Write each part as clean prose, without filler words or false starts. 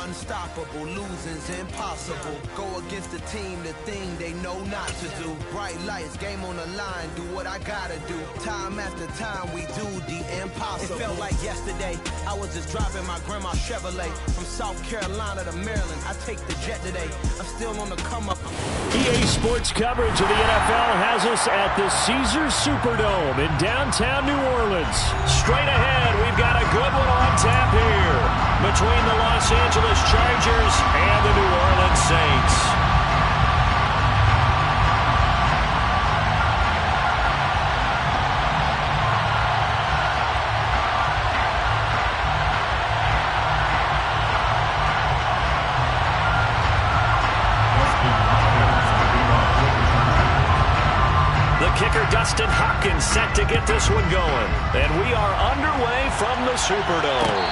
unstoppable, losing's impossible. Go against the team, the thing they know not to do. Bright lights, game on the line, do what I gotta do. Time after time, we do the impossible. It felt like yesterday, I was just driving my grandma's Chevrolet. From South Carolina to Maryland, I take the jet today. I'm still on the come up. EA Sports coverage of the NFL has us at the Caesars Superdome in downtown New Orleans. Straight ahead, we've got a good one on tap here between the Los Angeles Chargers and the New Orleans Saints. Kicker Dustin Hopkins set to get this one going. And we are underway from the Superdome.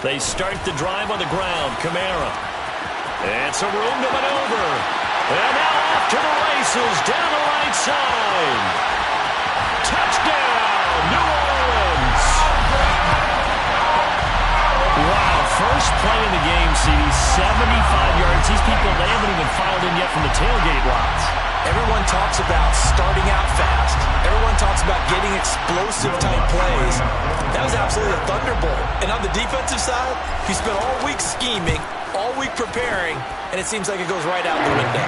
They start the drive on the ground. Kamara. And some room to maneuver. And now off to the races down the right side. Touchdown, New Orleans. Wow, first play in the game, CD, 75 yards. These people, they haven't even filed in yet from the tailgate lots. Everyone talks about starting out fast. Everyone talks about getting explosive-type plays. That was absolutely a thunderbolt. And on the defensive side, he spent all week scheming, all week preparing, and it seems like it goes right out the window.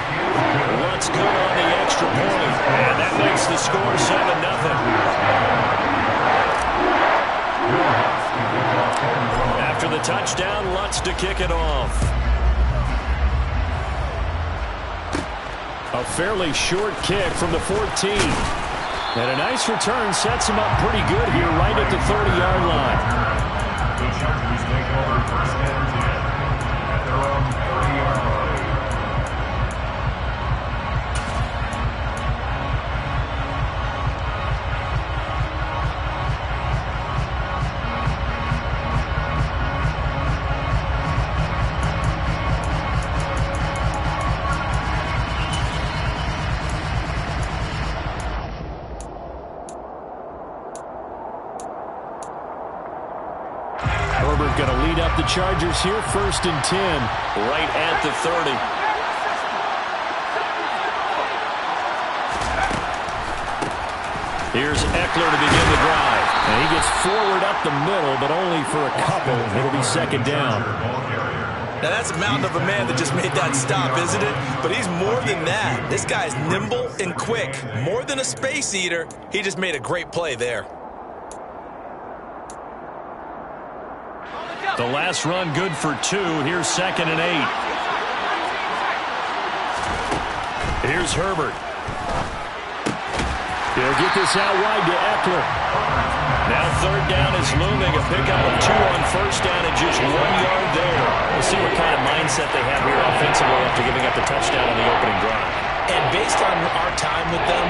Lutz good on the extra point, and that makes the score 7-0. After the touchdown, Lutz to kick it off. A fairly short kick from the 14. And a nice return sets him up pretty good here right at the 30-yard line. The Chargers take over first and 10 at their own 30-yard line. Going to lead up the Chargers here, 1st and 10, right at the 30. Here's Eckler to begin the drive. And he gets forward up the middle, but only for a couple. It'll be 2nd down. Now that's a mountain of a man that just made that stop, isn't it? But he's more than that. This guy's nimble and quick. More than a space eater, he just made a great play there. The last run good for 2. Here's 2nd and 8. Here's Herbert. He'll get this out wide to Eckler. Now 3rd down is looming. A pickup of 2 on 1st down and just 1 yard there. We'll see what kind of mindset they have here offensively after giving up the touchdown on the opening drive. And based on our time with them,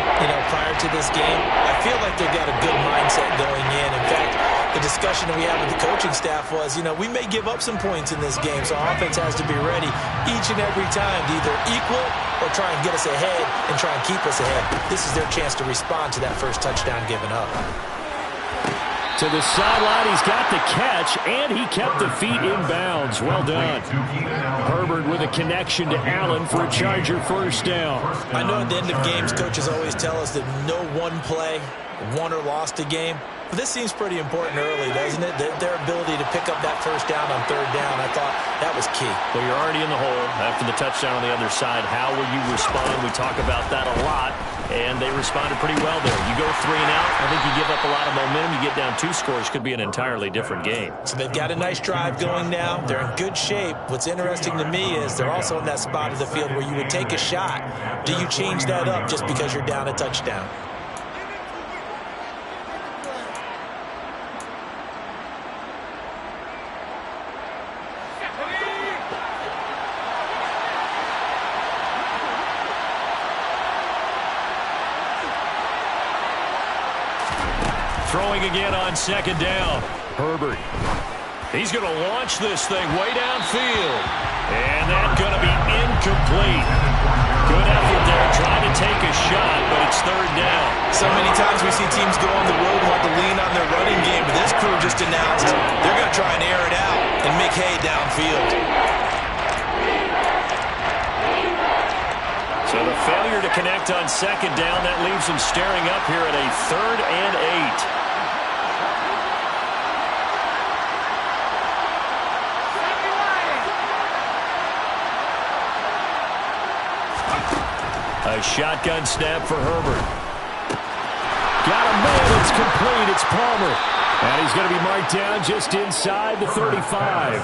prior to this game, I feel like they've got a good mindset going in. In fact, the discussion that we had with the coaching staff was, we may give up some points in this game, so our offense has to be ready each and every time to either equal or try and get us ahead and try and keep us ahead. This is their chance to respond to that first touchdown given up. To the sideline, he's got the catch, and he kept the feet in bounds. Well done. Herbert with a connection to Allen for a Charger 1st down. I know at the end of games, coaches always tell us that no one play won or lost a game. But this seems pretty important early, doesn't it? Their ability to pick up that 1st down on 3rd down, I thought that was key. Well, you're already in the hole after the touchdown on the other side. How will you respond? We talk about that a lot, and they responded pretty well there. You go 3 and out, I think you give up a lot of momentum. You get down 2 scores, could be an entirely different game. So they've got a nice drive going now. They're in good shape. What's interesting to me is they're also in that spot of the field where you would take a shot. Do you change that up just because you're down a touchdown? throwing again on second down. Herbert. He's going to launch this thing way downfield. And that's going to be incomplete. Good effort there trying to take a shot, but it's third down. So many times we see teams go on the road and want to lean on their running game, but this crew just announced they're going to try and air it out and make hay downfield. So the failure to connect on second down, that leaves them staring up here at a 3rd and 8. A shotgun snap for Herbert. Got a man. It's complete. It's Palmer. And he's going to be marked down just inside the 35.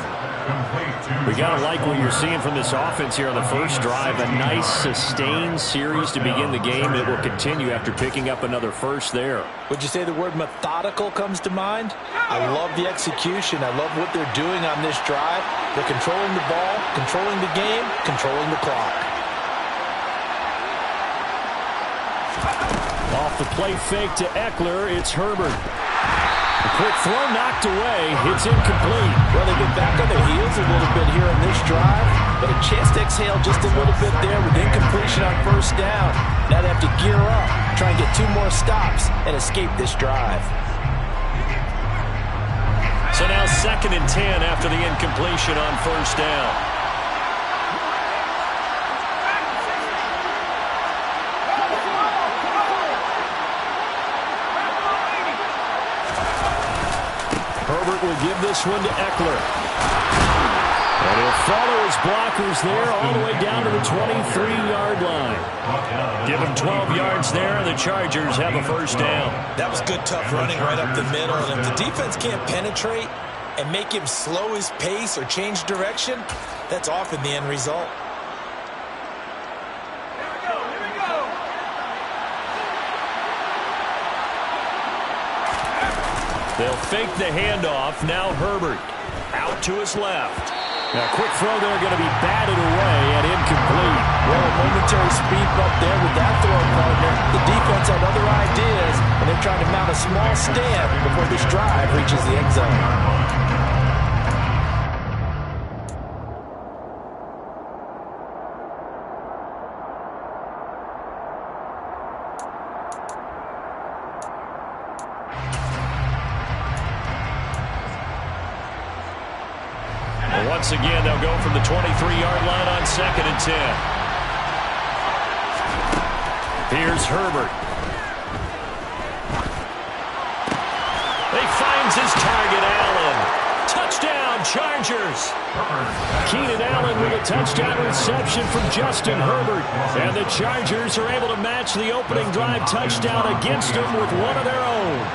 We got to like what you're seeing from this offense here on the first drive. A nice, sustained series to begin the game. It will continue after picking up another first there. Would you say the word methodical comes to mind? I love the execution. I love what they're doing on this drive. They're controlling the ball, controlling the game, controlling the clock. Off the play fake to Eckler, it's Herbert. A quick throw knocked away. It's incomplete. Well, they've been back on their heels a little bit here on this drive, but a chance to exhale just a little bit there with incompletion on first down. Now they have to gear up, try and get 2 more stops, and escape this drive. So now 2nd and 10 after the incompletion on first down. Herbert will give this one to Eckler. And he'll follow his blockers there all the way down to the 23-yard line. Give him 12 yards there, and the Chargers have a first down. That was good, tough running right up the middle. And if the defense can't penetrate and make him slow his pace or change direction, that's often the end result. They'll fake the handoff. Now Herbert out to his left. Now, a quick throw there going to be batted away and incomplete. Well, a momentary speed bump there with that throw partner. The defense had other ideas, and they're trying to mount a small stand before this drive reaches the end zone. Once again, they'll go from the 23-yard line on 2nd and 10. Here's Herbert. He finds his target, Allen. Touchdown, Chargers. Keenan Allen with a touchdown reception from Justin Herbert. And the Chargers are able to match the opening drive touchdown against them with one of their own.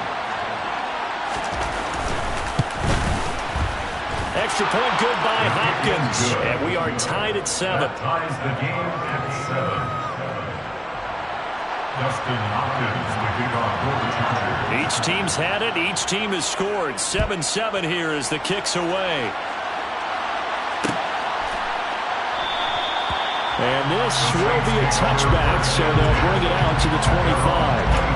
Extra point good by Hopkins. And we are tied at 7. That ties the game at 7. Justin Hopkins, the kickoff for the Chargers. Each team's had it. Each team has scored. 7-7 here as the kick's away. And this will be a touchback, so they'll bring it out to the 25.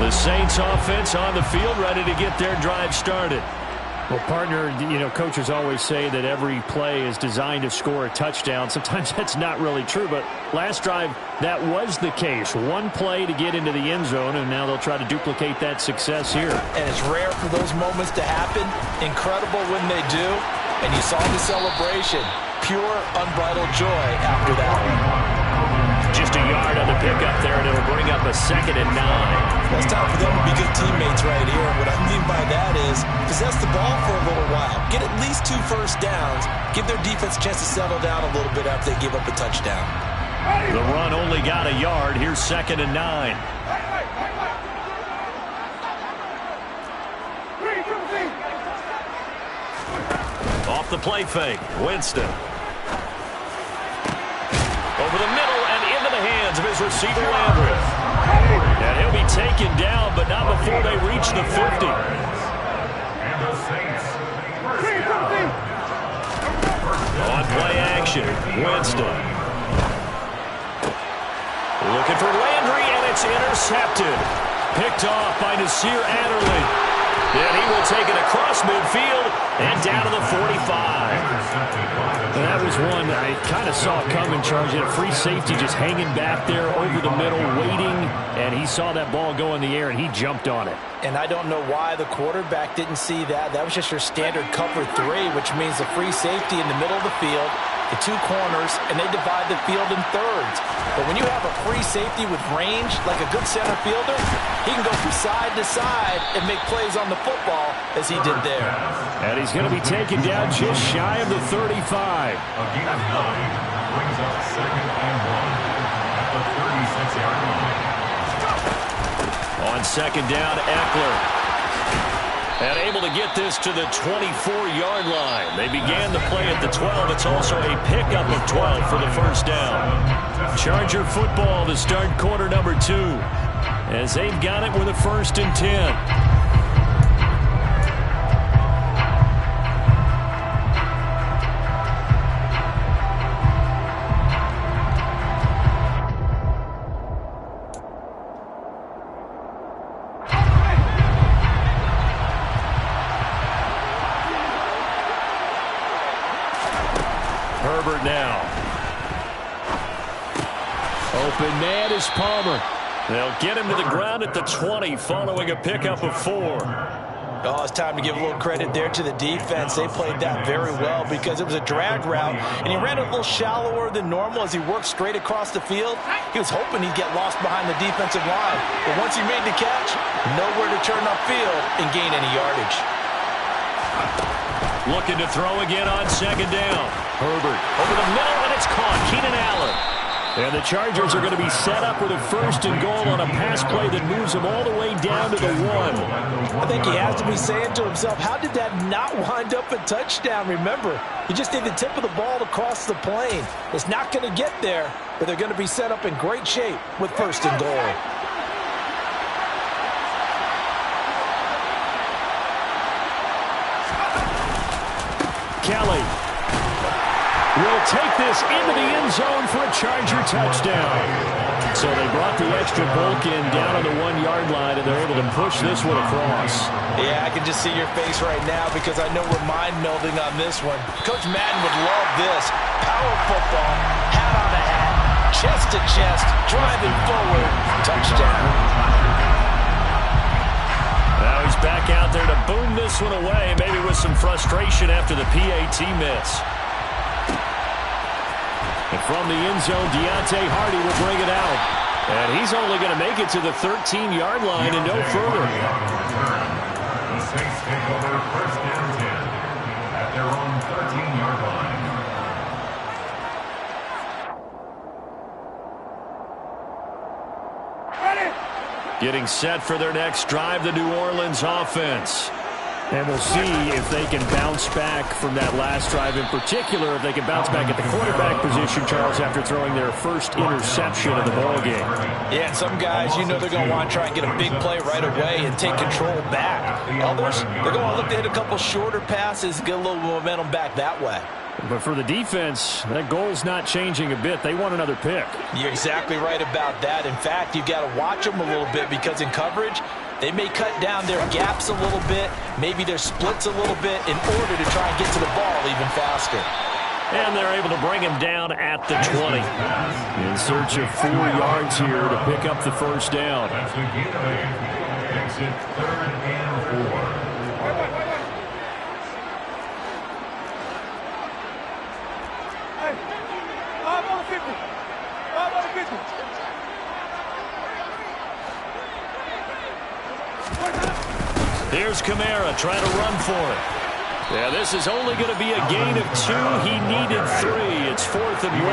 The Saints offense on the field, ready to get their drive started. Well, partner, you know, coaches always say that every play is designed to score a touchdown. Sometimes that's not really true, but last drive, that was the case. One play to get into the end zone, and now they'll try to duplicate that success here. And it's rare for those moments to happen. Incredible when they do. And you saw the celebration. Pure, unbridled joy after that one. Just a yard on the pickup there, and it'll bring up a 2nd and 9. Well, it's time for them to be good teammates right here. And what I mean by that is possess the ball for a little while. Get at least 2 first downs. Give their defense a chance to settle down a little bit after they give up a touchdown. The run only got a yard. Here's 2nd and 9. Off the play fake, Winston. Over the middle and into the hands of his receiver, Landry. And he'll be taken down, but not before they reach the 50. Winston. Looking for Landry, and it's intercepted. Picked off by Nasir Adderley. And he will take it across midfield and down to the 45. That was one I kind of saw coming, Charles. He had a free safety just hanging back there over the middle, waiting, and he saw that ball go in the air, and he jumped on it. And I don't know why the quarterback didn't see that. That was just your standard cover 3, which means the free safety in the middle of the field, the 2 corners, and they divide the field in thirds. But when you have a free safety with range, like a good center fielder, he can go from side to side and make plays on the football as he did there. And he's going to be taken down just shy of the 35. Again, 9 brings up 2nd and 1 at the 36-yard line. On 2nd down, Eckler. And able to get this to the 24-yard line. They began the play at the 12. It's also a pickup of 12 for the first down. Charger football to start quarter number 2. As they've got it with a 1st and 10. Herbert now. Open man is Palmer. They'll get him to the ground at the 20 following a pickup of 4. Oh, it's time to give a little credit there to the defense. They played that very well because it was a drag route, and he ran a little shallower than normal as he worked straight across the field. He was hoping he'd get lost behind the defensive line, but once he made the catch, nowhere to turn upfield and gain any yardage. Looking to throw again on 2nd down. Herbert over the middle, and it's caught. Keenan Allen. And the Chargers are going to be set up with a 1st and goal on a pass play that moves them all the way down to the 1. I think he has to be saying to himself, how did that not wind up a touchdown? Remember, he just need the tip of the ball to cross the plane. It's not going to get there, but they're going to be set up in great shape with 1st and goal. Kelly will take this into the end zone for a Charger touchdown. So they brought the extra bulk in down on the 1-yard line, and they're able to push this one across. Yeah, I can just see your face right now because I know we're mind-melding on this one. Coach Madden would love this. Power football, hat on a hat, chest to chest, driving forward, touchdown. Now he's back out there to boom this one away, maybe with some frustration after the PAT miss. And from the end zone, Deontay Hardy will bring it out. And he's only going to make it to the 13-yard line and no further. The Saints take over 1st and 10 at their own 13-yard line. Getting set for their next drive, the New Orleans offense. And we'll see if they can bounce back from that last drive, in particular, if they can bounce back at the quarterback position, Charles, after throwing their first interception of the ballgame. Yeah, and some guys, you know they're going to want to try and get a big play right away and take control back. Others, they're going to look to hit a couple shorter passes, get a little momentum back that way. But for the defense, that goal's not changing a bit. They want another pick. You're exactly right about that. In fact, you've got to watch them a little bit because in coverage, they may cut down their gaps a little bit, maybe their splits a little bit in order to try and get to the ball even faster. And they're able to bring him down at the 20. In search of 4 yards here to pick up the first down. That's a gain of 8. Makes it 3rd and 4. Here's Kamara trying to run for it. Yeah, this is only going to be a gain of 2. He needed 3. It's 4th and 1.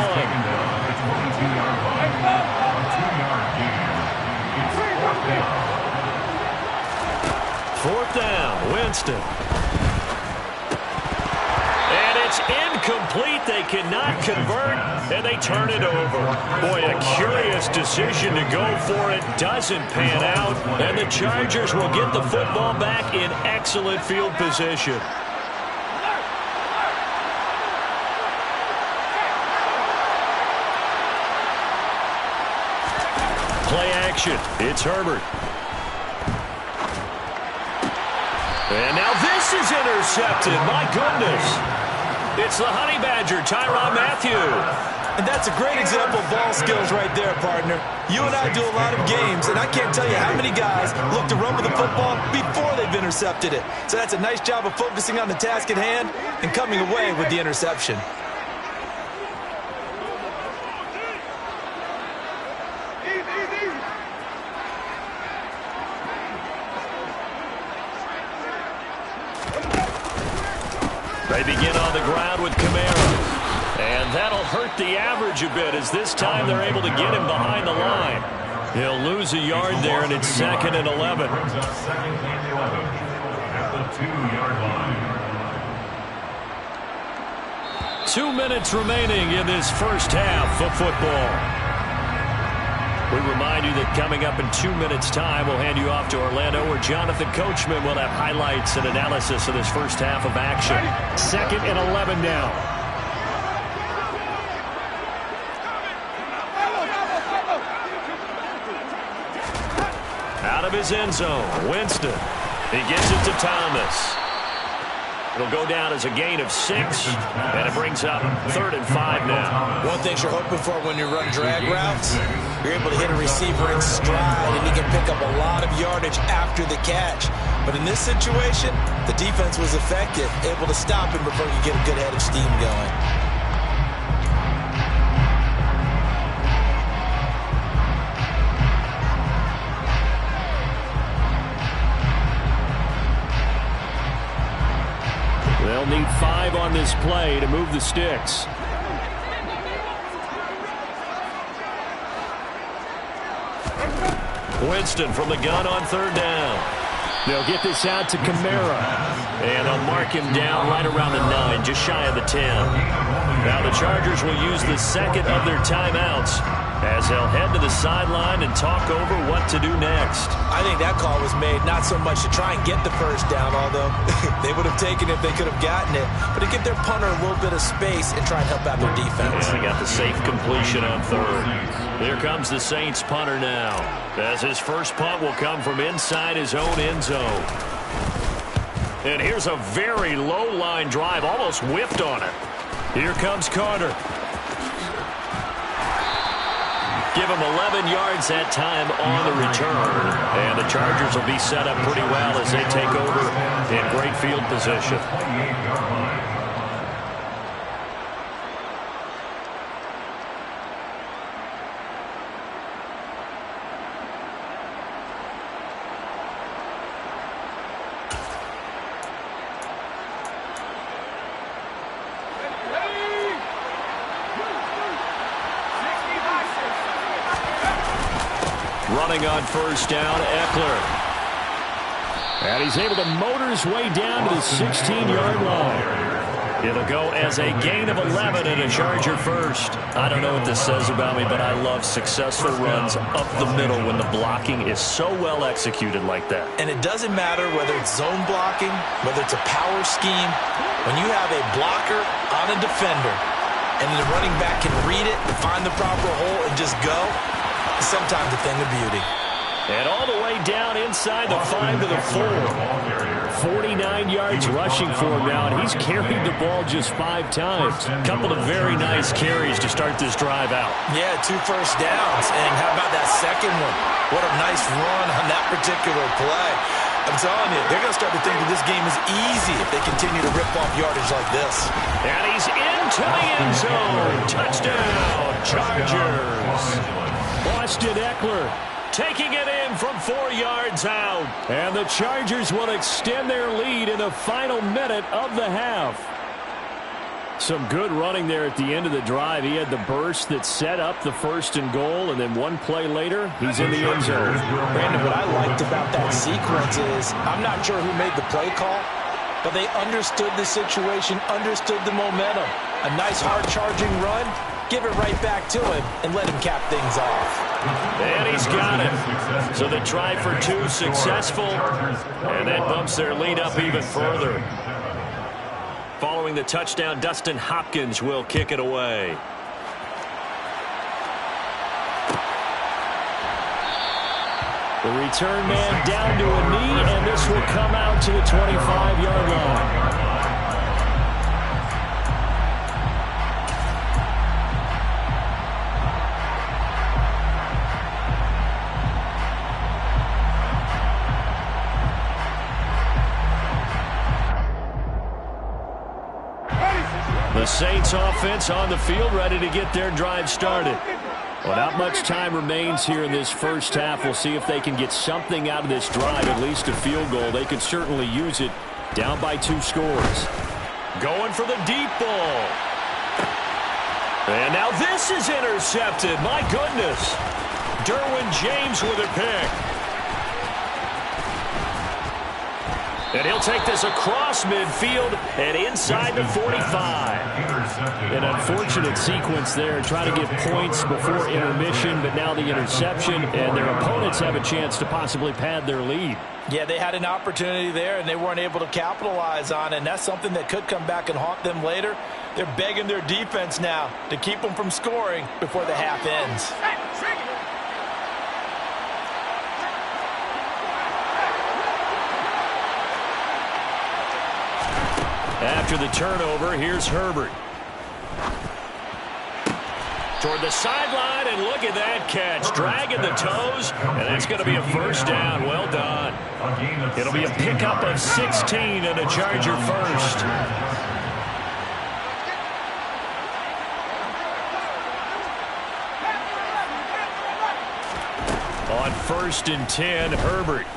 Fourth down, Winston. And it's incomplete. They cannot convert, and they turn it over. Boy, a curious decision to go for it. Doesn't pan out, and the Chargers will get the football back in excellent field position. action. It's Herbert. And now this is intercepted. My goodness. It's the Honey Badger, Tyrann Mathieu. And that's a great example of ball skills right there, partner. You and I do a lot of games, and I can't tell you how many guys look to run with the football before they've intercepted it. So that's a nice job of focusing on the task at hand and coming away with the interception. They begin on the ground with Kamara. And that'll hurt the average a bit as this time they're able to get him behind the line. He'll lose a yard there, and it's 2nd and 11. Second and 11 at the 2-yard line. 2 minutes remaining in this first half of football. We remind you that coming up in 2 minutes' time, we'll hand you off to Orlando, where Jonathan Coachman will have highlights and analysis of this first half of action. 2nd and 11 now. Out of his end zone, Winston. He gets it to Thomas. It'll go down as a gain of 6, and it brings up 3rd and 5 now. One thing you're hoping for when you run drag routes, you're able to hit a receiver in stride, and he can pick up a lot of yardage after the catch. But in this situation, the defense was effective, able to stop him before you get a good head of steam going. They'll need 5 on this play to move the sticks. Winston from the gun on 3rd down. They'll get this out to Kamara. And they'll mark him down right around the 9, just shy of the 10. Now the Chargers will use the second of their timeouts as they'll head to the sideline and talk over what to do next. I think that call was made not so much to try and get the first down, although they would have taken it if they could have gotten it, but to give their punter a little bit of space and try and help out their defense. Yeah, they got the safe completion on 3rd. Here comes the Saints punter now, as his first punt will come from inside his own end zone. And here's a very low line drive, almost whipped on it. Here comes Carter. Give him 11 yards that time on the return. And the Chargers will be set up pretty well as they take over in great field position. Running on 1st down, Eckler. And he's able to motor his way down to the 16-yard line. It'll go as a gain of 11 and a Charger first. I don't know what this says about me, but I love successful runs up the middle when the blocking is so well executed like that. And it doesn't matter whether it's zone blocking, whether it's a power scheme. When you have a blocker on a defender and the running back can read it, find the proper hole, and just go, sometimes a thing of beauty. And all the way down inside the 5 to the 4. 49 yards rushing for him now, and he's carried the ball just 5 times. A couple of very nice carries to start this drive out. Yeah, 2 first downs. And how about that second one? What a nice run on that particular play. I'm telling you, they're going to start to think that this game is easy if they continue to rip off yardage like this. And he's into the end zone. Touchdown, Chargers. Austin Eckler taking it in from 4 yards out. And the Chargers will extend their lead in the final minute of the half. Some good running there at the end of the drive. He had the burst that set up the 1st and goal, and then one play later, he's in the end zone. Brandon, what I liked about that sequence is I'm not sure who made the play call, but they understood the situation, understood the momentum. A nice hard-charging run, give it right back to him, and let him cap things off. And he's got it. So the try for 2 successful, and that bumps their lead up even further. Following the touchdown, Dustin Hopkins will kick it away. The return man down to a knee, and this will come out to the 25-yard line. The Saints offense on the field, ready to get their drive started. Well, not much time remains here in this first half. We'll see if they can get something out of this drive, at least a field goal. They could certainly use it, down by 2 scores. Going for the deep ball. And now this is intercepted. My goodness. Derwin James with a pick. And he'll take this across midfield and inside the 45. An unfortunate sequence there, trying to get points before intermission, but now the interception, and their opponents have a chance to possibly pad their lead. Yeah, they had an opportunity there, and they weren't able to capitalize on it, and that's something that could come back and haunt them later. They're begging their defense now to keep them from scoring before the half ends. After the turnover, here's Herbert. Toward the sideline, and look at that catch. Dragging the toes, and that's going to be a first down. Well done. It'll be a pickup of 16 and a Charger first. On 1st and 10, Herbert.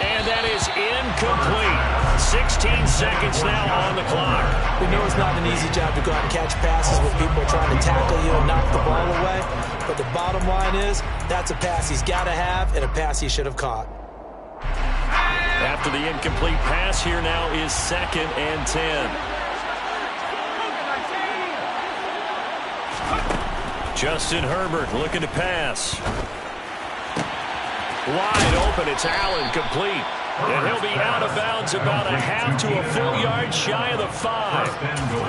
And that is incomplete. 16 seconds now on the clock. We know it's not an easy job to go out and catch passes when people are trying to tackle you and knock the ball away. But the bottom line is, that's a pass he's got to have and a pass he should have caught. After the incomplete pass, here now is 2nd and 10. Justin Herbert looking to pass. Wide open, it's Allen, complete. And he'll be out of bounds about a half to a full yard shy of the 5.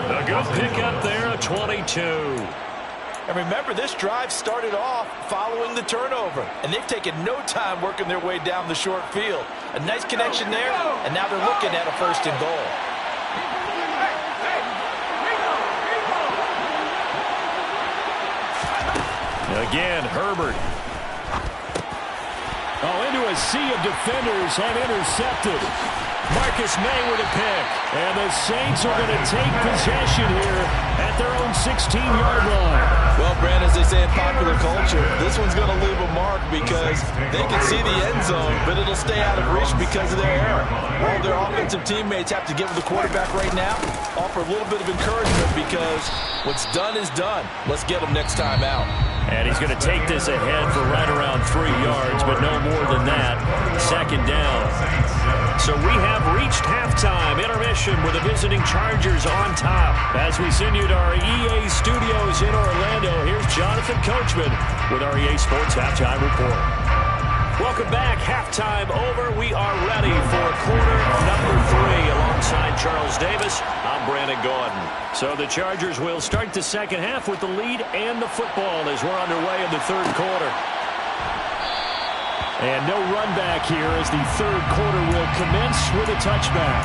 A good pickup there, a 22. And remember, this drive started off following the turnover, and they've taken no time working their way down the short field. A nice connection there, and now they're looking at a 1st and goal. Again, Herbert. Oh, into a sea of defenders and intercepted. Marcus May with a pick. And the Saints are going to take possession here at their own 16-yard line. Well, Brand, as they say in popular culture, this one's going to leave a mark because they can see the end zone, but it'll stay out of reach because of their error. Well, their offensive teammates have to get with the quarterback right now, offer a little bit of encouragement because what's done is done. Let's get them next time out. And he's going to take this ahead for right around 3 yards, but no more than that. 2nd down. So we have reached halftime. Intermission with the visiting Chargers on top. As we send you to our EA studios in Orlando, here's Jonathan Coachman with our EA Sports Halftime Report. Welcome back. Halftime over. We are ready for quarter number 3 alongside Charles Davis. I'm Brandon Gordon. So the Chargers will start the second half with the lead and the football as we're underway in the 3rd quarter. And no run back here as the 3rd quarter will commence with a touchback.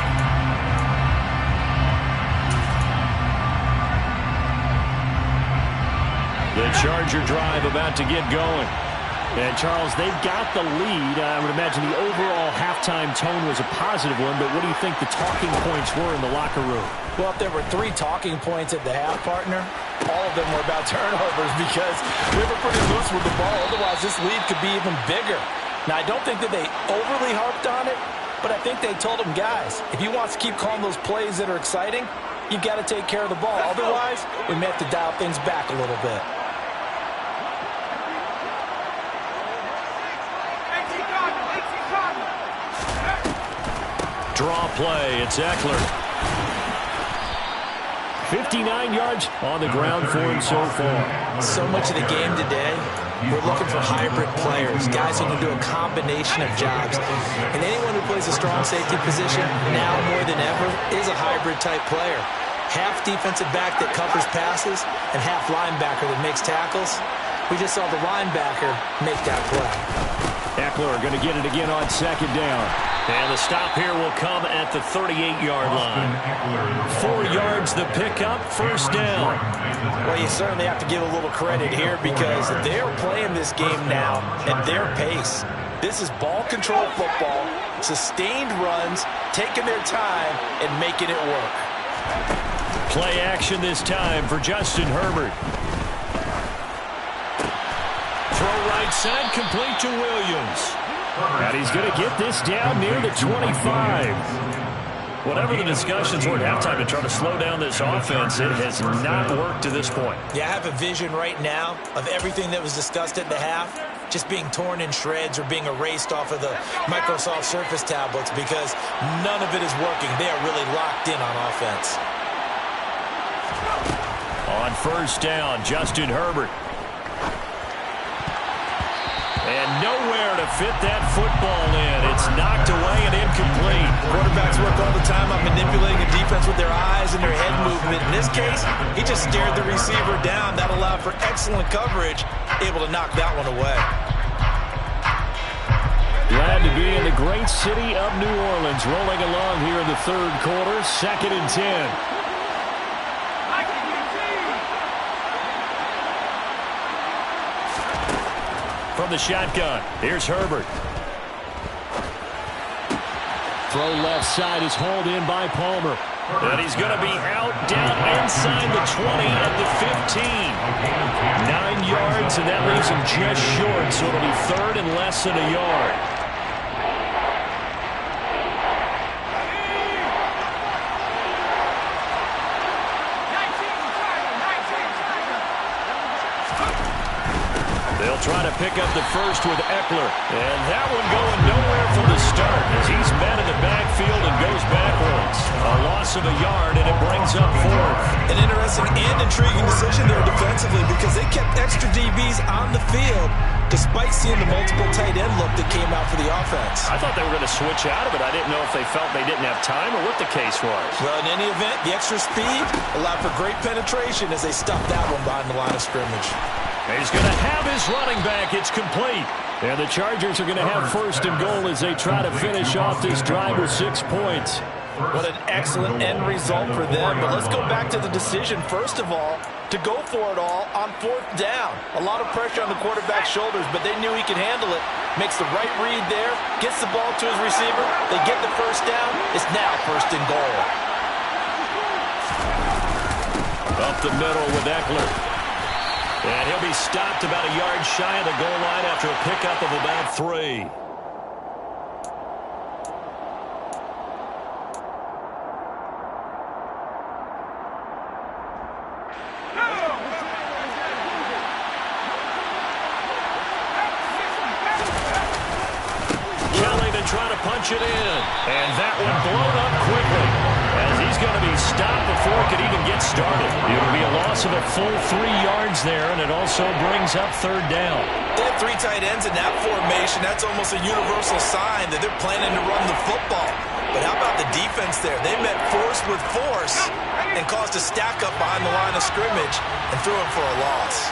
The Charger drive about to get going. And, Charles, they've got the lead. I would imagine the overall halftime tone was a positive one, but what do you think the talking points were in the locker room? Well, if there were 3 talking points at the half, partner, all of them were about turnovers because we were pretty loose with the ball. Otherwise, this lead could be even bigger. Now, I don't think that they overly harped on it, but I think they told them, guys, if you want to keep calling those plays that are exciting, you've got to take care of the ball. Otherwise, we may have to dial things back a little bit. Draw play, it's Eckler. 59 yards on the ground for him so far. So much of the game today, we're looking for hybrid players, guys who can do a combination of jobs. And anyone who plays a strong safety position, now more than ever, is a hybrid-type player. Half defensive back that covers passes and half linebacker that makes tackles. We just saw the linebacker make that play. Eckler going to get it again on second down. And the stop here will come at the 38-yard line. 4 yards the pickup, first down. Well, you certainly have to give a little credit here because they're playing this game now at their pace. This is ball control football, sustained runs, taking their time, and making it work. Play action this time for Justin Herbert. Throw right side, complete to Williams. And he's going to get this down near the 25. Whatever the discussions were at halftime to try to slow down this offense, it has not worked to this point. Yeah, I have a vision right now of everything that was discussed at the half just being torn in shreds or being erased off of the Microsoft Surface tablets because none of it is working. They are really locked in on offense. On first down, Justin Herbert. And nowhere to fit that football in. It's knocked away and incomplete. Quarterbacks work all the time on manipulating a defense with their eyes and their head movement. In this case, he just stared the receiver down. That allowed for excellent coverage, able to knock that one away. Glad to be in the great city of New Orleans, rolling along here in the third quarter, 2nd and 10. From the shotgun, here's Herbert. Throw left side is hauled in by Palmer. And he's going to be out down inside the 20 at the 15. 9 yards, and that leaves him just short, so it'll be third and less than a yard. They'll try to pick up the first with Eckler. And that one going nowhere from the start as he's met in the backfield and goes backwards. A loss of a yard, and it brings up fourth. An interesting and intriguing decision there defensively because they kept extra DBs on the field despite seeing the multiple tight end look that came out for the offense. I thought they were going to switch out of it. I didn't know if they felt they didn't have time or what the case was. Well, in any event, the extra speed allowed for great penetration as they stuffed that one behind the line of scrimmage. He's going to have his running back. It's complete. And the Chargers are going to have first and goal as they try to finish off this drive with 6 points. What an excellent end result for them. But let's go back to the decision, first of all, to go for it all on 4th down. A lot of pressure on the quarterback's shoulders, but they knew he could handle it. Makes the right read there, gets the ball to his receiver. They get the first down. It's now first and goal. Up the middle with Eckler. And he'll be stopped about a yard shy of the goal line after a pickup of about 3. Kelly to try to punch it in. And that one blown up quickly as he's going to be stopped before it could even get started. It'll be a loss of a full 3 yards there, and it also brings up 3rd down. They have 3 tight ends in that formation. That's almost a universal sign that they're planning to run the football. But how about the defense there? They met force with force and caused a stack up behind the line of scrimmage and threw him for a loss.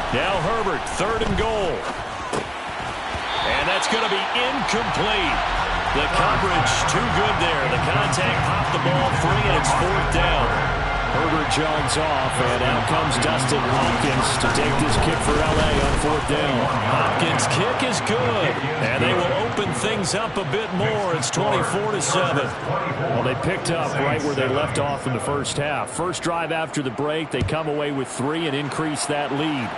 Now Herbert, 3rd and goal. And that's going to be incomplete. The coverage too good there. The contact popped the ball free, and it's 4th down. Herbert jogs off, and out comes Dustin Hopkins to take this kick for L.A. on 4th down. Hopkins' kick is good, and they will open things up a bit more. It's 24-7. Well, they picked up right where they left off in the first half. First drive after the break, they come away with 3 and increase that lead.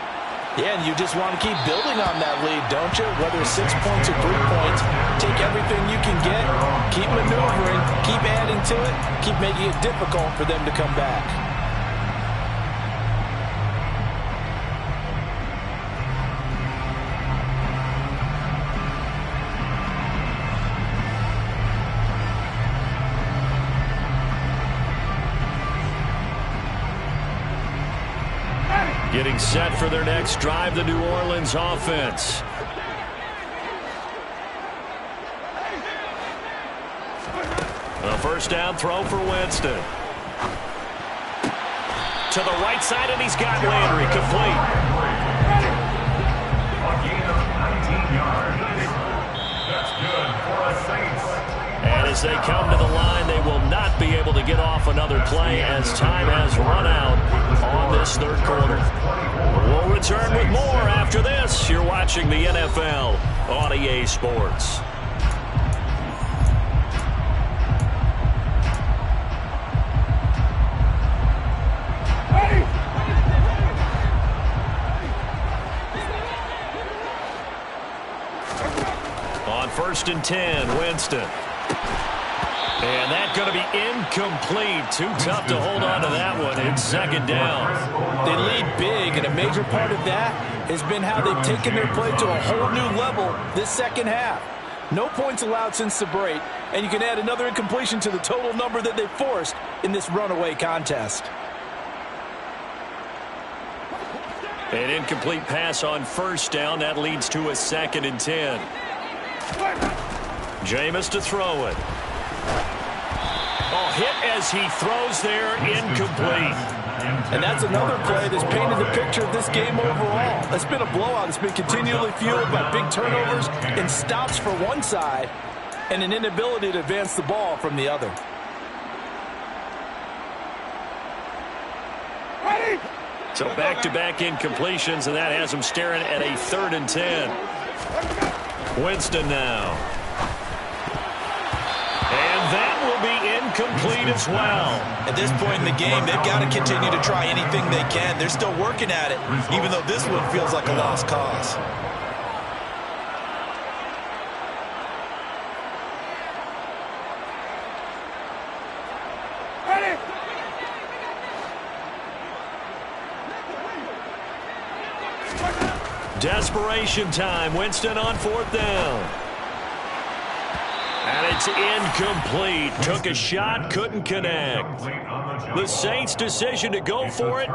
Yeah, and you just want to keep building on that lead, don't you? Whether it's 6 points or 3 points, take everything you can get, keep maneuvering, keep adding to it, keep making it difficult for them to come back. Getting set for their next drive, the New Orleans offense. A first down throw for Winston. to the right side, and he's got Landry complete. A gain of 19 yards. That's good for a Saints. And as they come to the line, they will not be able to get off another play as time has run out on this third quarter. We'll return with more after this. You're watching the NFL on EA Sports. On 1st and 10, Winston. And that's going to be incomplete. Too tough to hold on to that one. It's second down. They lead big, and a major part of that has been how they've taken their play to a whole new level this second half. No points allowed since the break, and you can add another incompletion to the total number that they forced in this runaway contest. An incomplete pass on 1st down. That leads to a 2nd and 10. Jameis to throw it. Oh, hit as he throws there, incomplete. And that's another play that's painted the picture of this game overall. It's been a blowout. It's been continually fueled by big turnovers and stops for one side and an inability to advance the ball from the other. So back-to-back incompletions, and that has them staring at a 3rd and 10. Winston now. And that will be incomplete as well. At this point in the game, they've got to continue to try anything they can. They're still working at it, even though this one feels like a lost cause. Desperation time. Winston on 4th down. And it's incomplete. Took a shot, couldn't connect. The Saints' decision to go for it